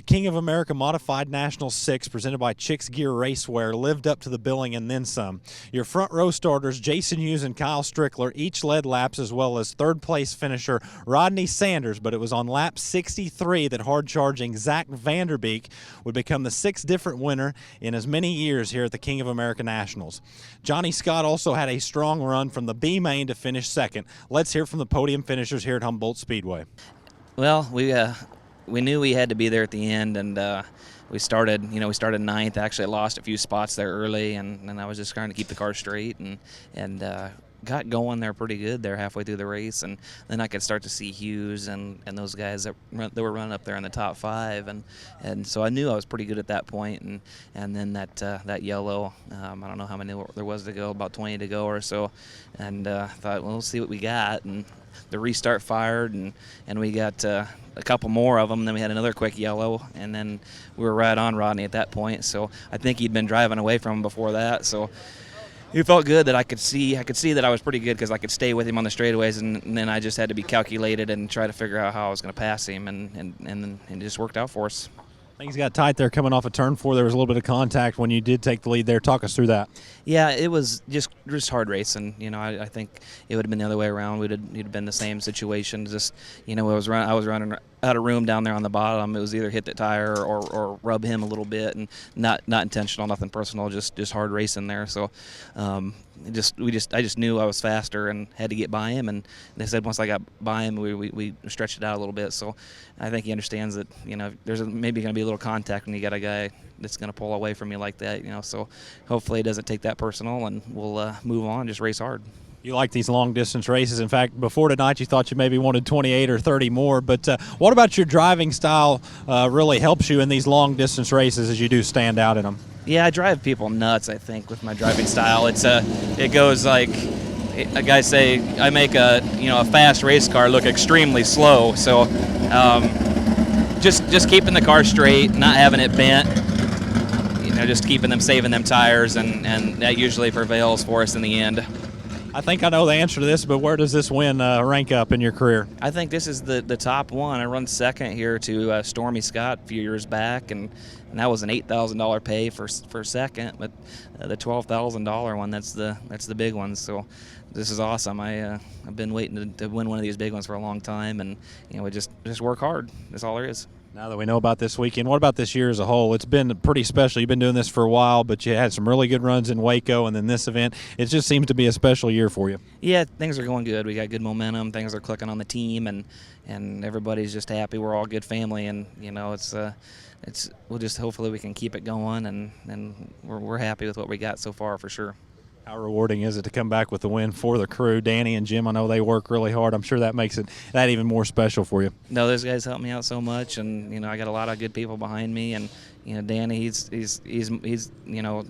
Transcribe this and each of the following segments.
King of America Modified National 6 presented by Chicks Gear Racewear lived up to the billing and then some. Your front row starters, Jason Hughes and Kyle Strickler, each led laps, as well as third place finisher Rodney Sanders, but it was on lap 63 that hard-charging Zach Vanderbeek would become the sixth different winner in as many years here at the King of America Nationals. Johnny Scott also had a strong run from the B main to finish second. Let's hear from the podium finishers here at Humboldt Speedway. Well, we knew we had to be there at the end, and we started ninth. Actually, I lost a few spots there early, and I was just trying to keep the car straight, and got going there pretty good there halfway through the race, and then I could start to see Hughes and those guys that were running up there in the top five, and so I knew I was pretty good at that point, and then that yellow, I don't know how many there was to go, about 20 to go or so, and thought, well, we'll see what we got, and the restart fired, and we got a couple more of them. Then we had another quick yellow, and then we were right on Rodney at that point. So I think he'd been driving away from him before that. So it felt good that I could see that I was pretty good because I could stay with him on the straightaways, and then I just had to be calculated and try to figure out how I was going to pass him, and it just worked out for us. Things got tight there coming off of turn 4. There was a little bit of contact when you did take the lead there. Talk us through that. Yeah, it was just hard racing. I think it would have been the other way around. It'd been the same situation. Just I was running out of room down there on the bottom. It was either hit the tire or rub him a little bit, and not intentional, nothing personal, just hard racing there. So I just knew I was faster and had to get by him, and they said once I got by him, we stretched it out a little bit. So I think he understands that there's maybe going to be a little contact when you got a guy that's going to pull away from you like that. So hopefully he doesn't take that personal, and we'll move on, just race hard. You like these long-distance races. In fact, before tonight, you thought you maybe wanted 28 or 30 more. But what about your driving style really helps you in these long-distance races as you do stand out in them? Yeah, I drive people nuts, I think, with my driving style. It goes like guys say I make a fast race car look extremely slow. So just keeping the car straight, not having it bent, just saving them tires, and that usually prevails for us in the end. I think I know the answer to this, but where does this win rank up in your career? I think this is the top one. I run second here to Stormy Scott a few years back, and that was an $8,000 pay for second, but the $12,000 one, that's the big one. So this is awesome. I've been waiting to win one of these big ones for a long time, and we just work hard. That's all there is. Now that we know about this weekend, what about this year as a whole? It's been pretty special. You've been doing this for a while, but you had some really good runs in Waco and then this event. It just seems to be a special year for you. Yeah, things are going good. We got good momentum. Things are clicking on the team, and everybody's just happy. We're all a good family, and we'll just hopefully we can keep it going, and we're happy with what we got so far for sure. How rewarding is it to come back with the win for the crew? Danny and Jim, I know they work really hard. I'm sure that makes it that even more special for you. No, those guys help me out so much, and I got a lot of good people behind me, and Danny, he's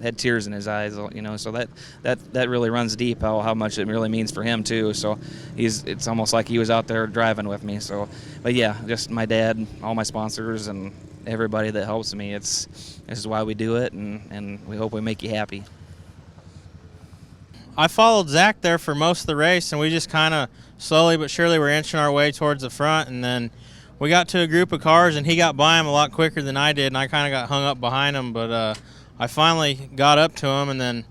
had tears in his eyes, so that really runs deep how much it really means for him too. So it's almost like he was out there driving with me. So, but yeah, just my dad, all my sponsors, and everybody that helps me. This is why we do it, and we hope we make you happy. I followed Zach there for most of the race, and we just kind of slowly but surely were inching our way towards the front, and then we got to a group of cars, and he got by him a lot quicker than I did, and I kind of got hung up behind him, but I finally got up to him, and then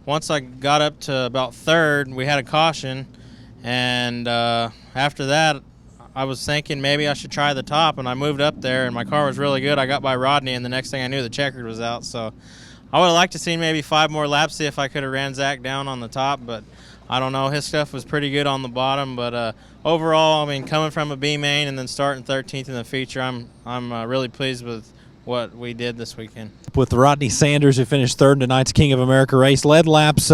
once I got up to about third, we had a caution, and after that, I was thinking maybe I should try the top, and I moved up there, and my car was really good. I got by Rodney, and the next thing I knew, the checkered was out, so I would have liked to see maybe 5 more laps, see if I could have ran Zach down on the top, but I don't know. His stuff was pretty good on the bottom, but overall, coming from a B main and then starting 13th in the feature, I'm really pleased with what we did this weekend. With Rodney Sanders, who finished third in tonight's King of America race, led laps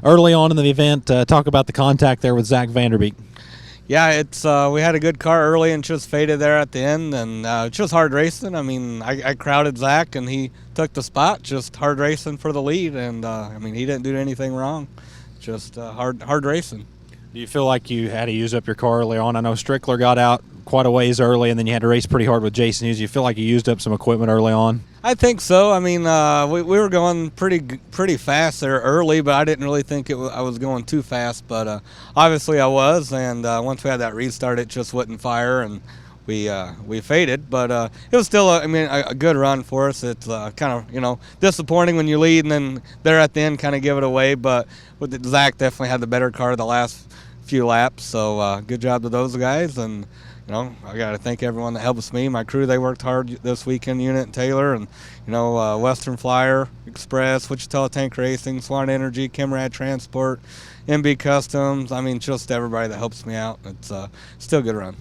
early on in the event. Talk about the contact there with Zach Vanderbeek. Yeah, it's we had a good car early and just faded there at the end, and it's just hard racing. I crowded Zach, and he took the spot. Just hard racing for the lead, and he didn't do anything wrong. Just hard racing. Do you feel like you had to use up your car early on? I know Strickler got out quite a ways early, and then you had to race pretty hard with Jason Hughes. You feel like you used up some equipment early on? I think so. We were going pretty fast there early, but I didn't really think I was going too fast. But obviously I was, and once we had that restart, it just wouldn't fire, and we faded, but it was still a good run for us. It's kind of disappointing when you lead and then there at the end kind of give it away. But with Zach definitely had the better car the last few laps, so good job to those guys. And I got to thank everyone that helps me. My crew, they worked hard this weekend, Unit and Taylor, and Western Flyer, Express, Wichita Tank Racing, Swan Energy, Kimrad Transport, MB Customs. I mean, just everybody that helps me out. It's still a good run.